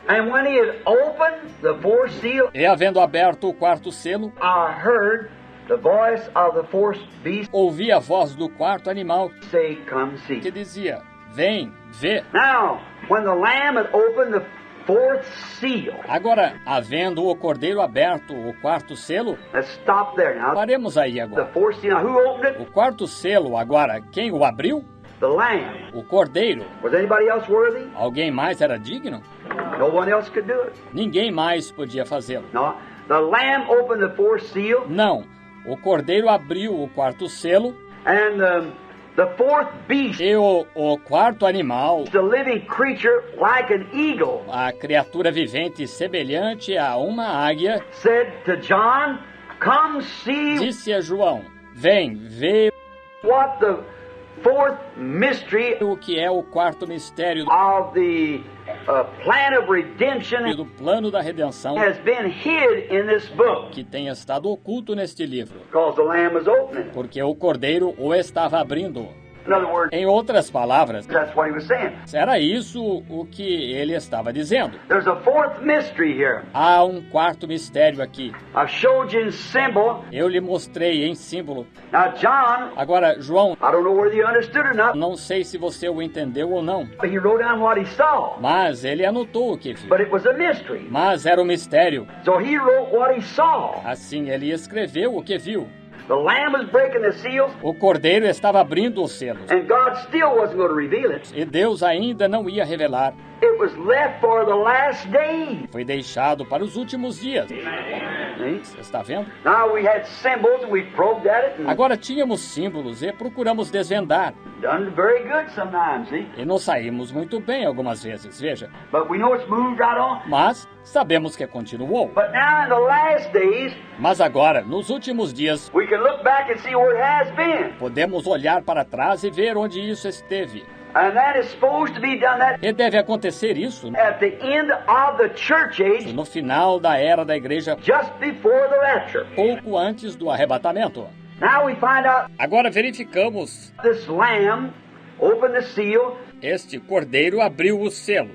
And when he had opened the fourth seal, E havendo aberto o quarto selo, I heard the voice of the fourth beast ouvi a voz do quarto animal say, "Come see." que dizia: Vem, vê. Now, when the Lamb had opened the fourth seal, Agora, havendo o cordeiro aberto o quarto selo, let's stop there now. paremos aí The agora. fourth seal. Now, who opened it? O quarto selo, agora, quem o abriu? The Lamb. O cordeiro. Was anybody else worthy? Alguém mais era digno? No one else could do it. Ninguém mais podia fazê-lo. No. The Lamb opened the fourth seal, Não. O cordeiro abriu o quarto selo and the fourth beast, e o quarto animal, the living creature like an eagle, a criatura vivente semelhante a uma águia, said to John, "Come see disse a João: Vem, vê what the fourth mystery o que é o quarto mistério of the plan of redemption do plano da redenção has been hid in this book, que tem estado oculto neste livro, because the Lamb was opening it." porque o cordeiro o estava abrindo. In other words, Em outras palavras, that's what he was saying. era isso o que ele estava dizendo. There's a fourth mystery here. Há um quarto mistério aqui. I've showed you in symbol. Eu lhe mostrei em símbolo. Now, John, Agora, João, I don't know whether you understood or not, não sei se você o entendeu ou não, but he wrote down what he saw. mas ele anotou o que viu. But it was a mystery. Mas era um mistério. So he wrote what he saw. Assim, ele escreveu o que viu. The Lamb was breaking the seals, O cordeiro estava abrindo os selos. and God still wasn't going to reveal it. E Deus ainda não ia revelar. It was left for the last days. Foi deixado para os últimos dias. See? Você está vendo? Now we had symbols, and we probed at it, and Agora tínhamos símbolos e procuramos desvendar. done very good sometimes, see? E não saímos muito bem algumas vezes, veja. But we know it's moved right on. Mas sabemos que continuou. But now in the last days, Mas agora, nos últimos dias, we can look back and see where it has been. podemos olhar para trás e ver onde isso esteve. And that is supposed to be done that E deve acontecer isso at the end of the church age, no final da era da igreja, just before the rapture. pouco antes do arrebatamento. Now we find out Agora verificamos. this Lamb opened the seal. Este cordeiro abriu o selo.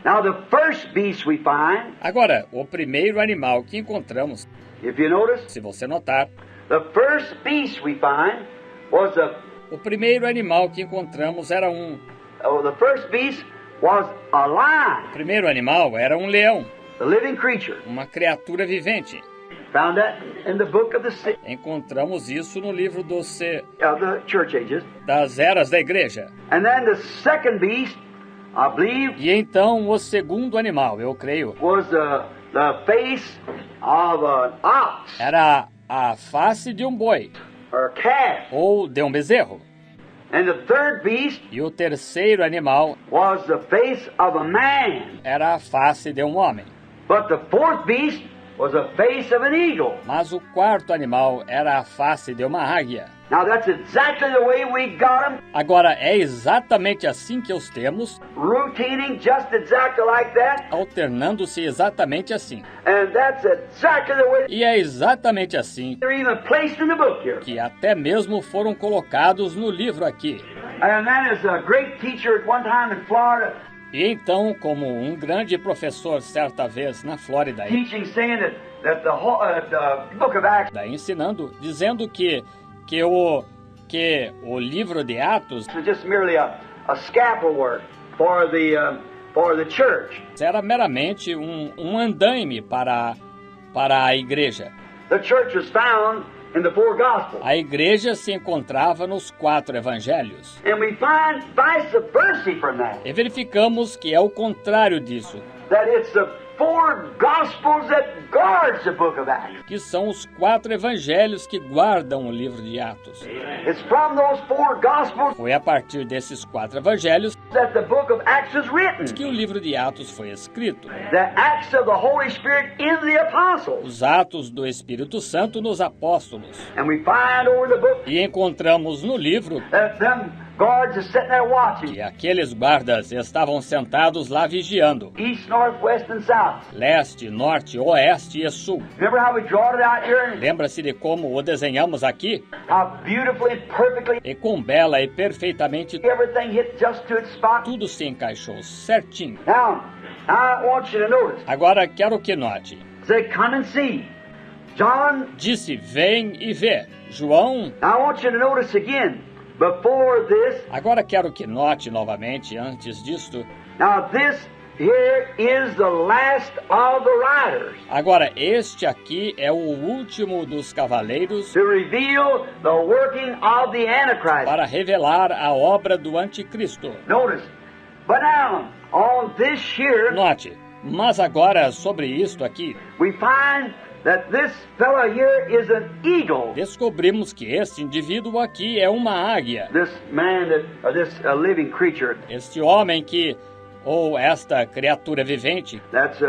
Now the first beast we find, Agora, o primeiro animal que encontramos, if you notice, se você notar, the first beast we find was o primeiro animal que encontramos era the first beast was a o lion, primeiro animal era um leão, the living creature. uma criatura vivente. Found that in the book of the Encontramos isso no livro of the church ages. das eras da igreja. And then the second beast, I believe, E então o segundo animal, eu creio, was the face of an ox era a face de um boi or calf. ou de um bezerro. And the third beast E o terceiro animal was the face of a man. era a face de um homem. But the fourth beast was the face of an eagle. Mas o quarto animal era a face de uma águia. Now that's exactly the way we got them, Agora, é exatamente assim que os temos, routining just exactly like that. alternando-se exatamente assim. And that's exactly the way E é exatamente assim they're even placed in the book here. que até mesmo foram colocados no livro aqui. And that is a great teacher at one time in Florida, E então, como um grande professor certa vez na Flórida, teaching, saying that the book of Acts ensinando, dizendo que o livro de Atos is just merely a scaffold for the church. era meramente um andaime para a igreja. The church is found in the four Gospels. A igreja se encontrava nos 4 evangelhos. And we find vice versa from that. E verificamos que é o contrário disso, That it's the four Gospels that guards the book of Acts. que são os 4 evangelhos que guardam o livro de Atos. It's from those four Gospels Foi a partir desses 4 evangelhos that the book of Acts is written. que o livro de Atos foi escrito. The Acts of the Holy Spirit in the Apostles. Os Atos do Espírito Santo nos apóstolos. And we find over the book E encontramos no livro that them guards are sitting there watching, que aqueles guardas estavam sentados lá vigiando. east, north, west, and south. Leste, norte, oeste e sul. Remember how we drawed it out here? Lembra-se de como o desenhamos aqui? How beautifully and perfectly E com bela e perfeitamente everything hit just to its spot. tudo se encaixou certinho. Now, I want you to notice. Agora quero que note. Say, come and see. John, Disse, vem e vê. João, I want you to notice again. Before this, agora quero que note novamente, antes disto. now this here is the last of the riders Agora, este aqui é o último dos cavaleiros to reveal the working of the Antichrist. para revelar a obra do anticristo. Notice. But now, on this here, Note, mas agora sobre isto aqui, we find that this fellow here is an eagle. descobrimos que este indivíduo aqui é uma águia. This man that, or this living creature, Este homem que, ou esta criatura vivente, that's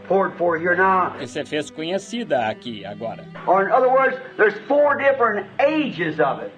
poured for here now. que se fez conhecida aqui agora. Or in other words, there's 4 different ages of it.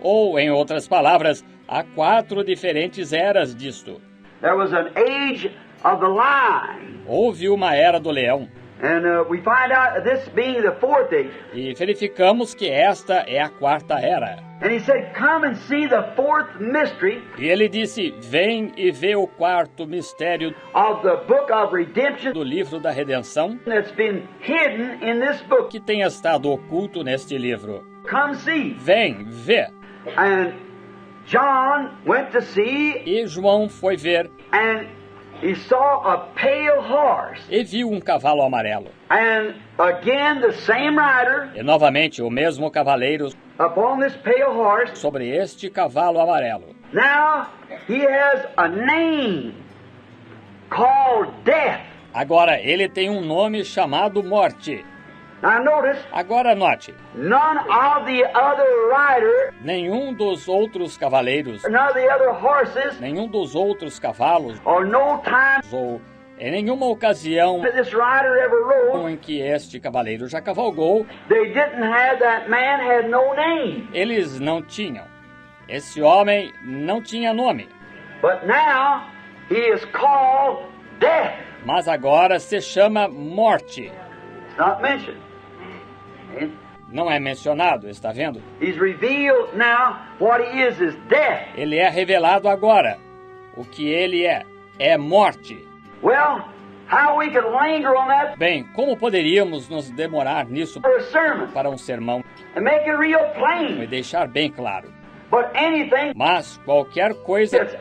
Ou, em outras palavras, há 4 diferentes eras disto. There was an age of the lion. Houve uma era do leão. And we find out this being the 4th age. E verificamos que esta é a 4ª era. And he said, come and see the 4th mystery E ele disse, vem e vê o 4º mistério of the book of redemption do livro da redenção that's been hidden in this book. que tem estado oculto neste livro. Come see. Vem, vê. And John went to see, E João foi ver and he saw a pale horse. e viu um cavalo amarelo. And again, the same rider E novamente o mesmo cavaleiro upon this pale horse. sobre este cavalo amarelo. Now, he has a name called Death. Agora ele tem um nome chamado Morte. Now, notice, Agora note, none of the other rider, nenhum dos outros cavaleiros, none of the other horses, nenhum dos outros cavalos, or no time ou em nenhuma ocasião that this rider ever rode, em que este cavaleiro já cavalgou, they didn't have, that man had no name. eles não tinham. Esse homem não tinha nome, But now, he is called Death. mas agora se chama Morte. It's not mentioned. Não é mencionado, está vendo? He's revealed now what he is death. Ele é revelado agora. O que ele é morte. Well, how we could linger on that Bem, como poderíamos nos demorar nisso for a sermon para um sermão and make it real e plain. deixar bem claro? But anything Mas qualquer coisa that's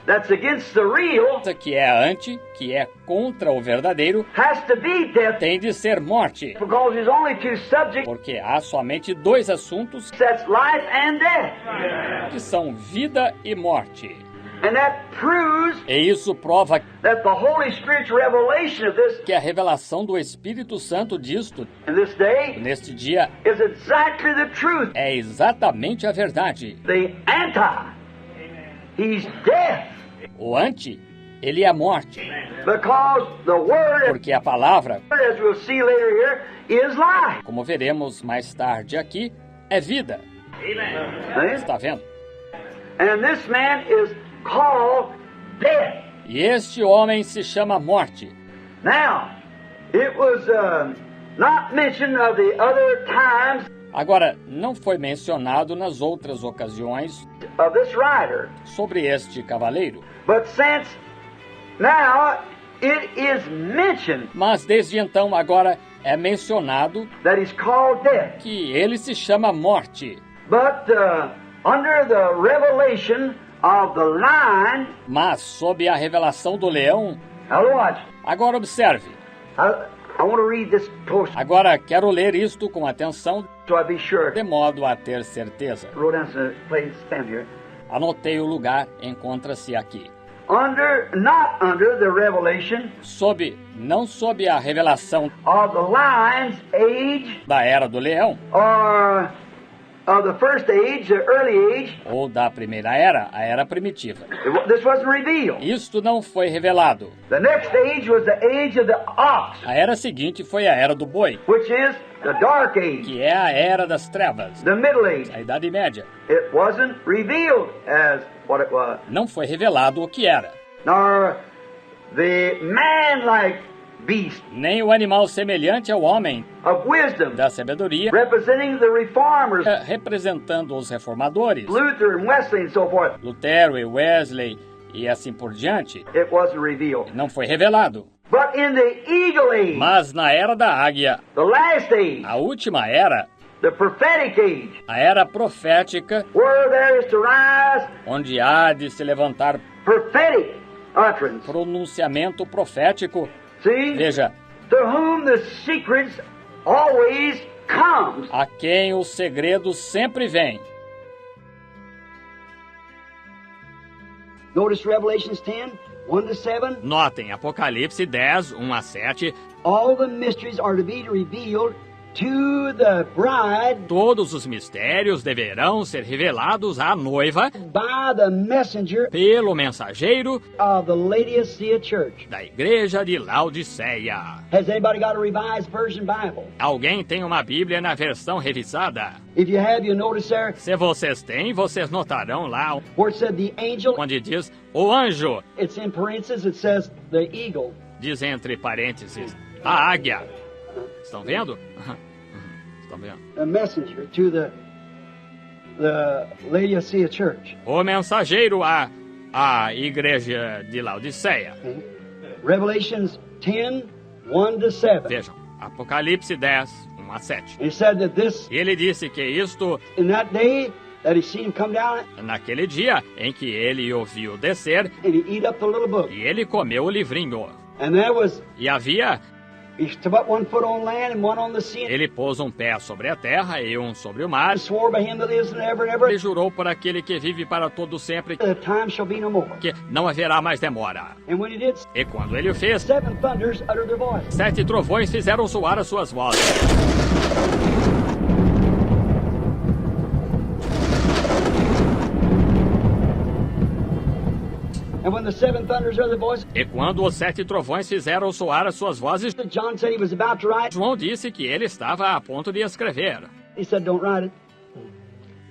that's against the real, que é anti, que é contra o verdadeiro, has to be death, tem de ser morte. because there's only 2 subjects, Porque há somente 2 assuntos that's life and death. que são vida e morte. And that proves E isso prova that the Holy Spirit's revelation of this que a revelação do Espírito Santo disto, in this day neste dia, is exactly the truth. é exatamente a verdade. The he's death. O anti, ele é morte. Because the word, Porque a palavra, as we'll see later here, is life. como veremos mais tarde aqui, é vida. See? Está vendo? And this man is called death. E este homem se chama Morte. Now, it was not mentioned of the other times Agora, não foi mencionado nas outras ocasiões of this rider, sobre este cavaleiro. but since now it is mentioned Mas desde então, agora, é mencionado that he's called death. que ele se chama Morte. But under the revelation of the lion, Mas, sob a revelação do leão, now watch. agora observe. I want to read this post Agora, quero ler isto com atenção, so I be sure. de modo a ter certeza. Wrote down some place, stand here. Anotei o lugar, encontra-se aqui. Not under the revelation Não sob a revelação of the lion's age, da era do leão, or of the first age, the early age, ou da primeira era, a era primitiva. this wasn't revealed. Isto não foi revelado. The next age was the age of the ox, A era seguinte foi a era do boi, which is the dark age, que é a era das trevas, the middle age. a Idade Média. It wasn't revealed as what it was. Não foi revelado o que era, Nor the man-like beast nem o animal semelhante ao homem of wisdom, da sabedoria, representing the reformers, representando os reformadores, Luther and Wesley and so forth. Lutero e Wesley e assim por diante. It wasn't revealed. Não foi revelado. But in the eagle age, Mas na era da águia, the last age, a última era, the prophetic age, a era profética, where there is to rise onde há de se levantar prophetic utterance. pronunciamento profético. See? Veja, To whom the secrets always comes. a quem os segredos sempre vêm. Notice Revelations 10, 1-7. Notem, Apocalipse 10, 1 a 7. All the mysteries are to be revealed to the bride Todos os mistérios deverão ser revelados à noiva by the messenger pelo mensageiro of the Laodicea Church. da igreja de Laodiceia. Has anybody got a revised version Bible? Alguém tem uma Bíblia na versão revisada? If you have, you notice there Se vocês têm, vocês notarão lá where it said the angel, onde diz o anjo, it's in parentheses, it says the eagle. diz entre parênteses, a águia. Estão vendo? Estão vendo? A messenger to the Laodicea Church. O mensageiro à igreja de Laodiceia. Okay? Revelations 10, 1-7. Vejam, Apocalipse 10, 1 a 7. He said that this, Ele disse que isto, in that day, that he seen him come down naquele dia em que ele o viu descer, and he eat up the little book. e ele comeu o livrinho. And there was, E havia, he put one foot on land and one on the sea. ele pôs um pé sobre a terra e um sobre o mar, And swore by him that lives forever and ever, ele jurou por aquele que vive para todo sempre, the time shall be no more. que não haverá mais demora. And when he did, E quando ele o fez, 7 thunders uttered their voice. 7 trovões fizeram soar as suas vozes. And when the 7 thunders uttered their voice, E quando os 7 trovões fizeram soar as suas vozes, John said he was about to write. João disse que ele estava a ponto de escrever. He said, don't write it.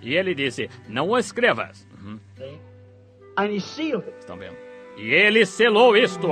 E ele disse, não o escrevas. And he sealed it. Estão vendo? E ele selou isto.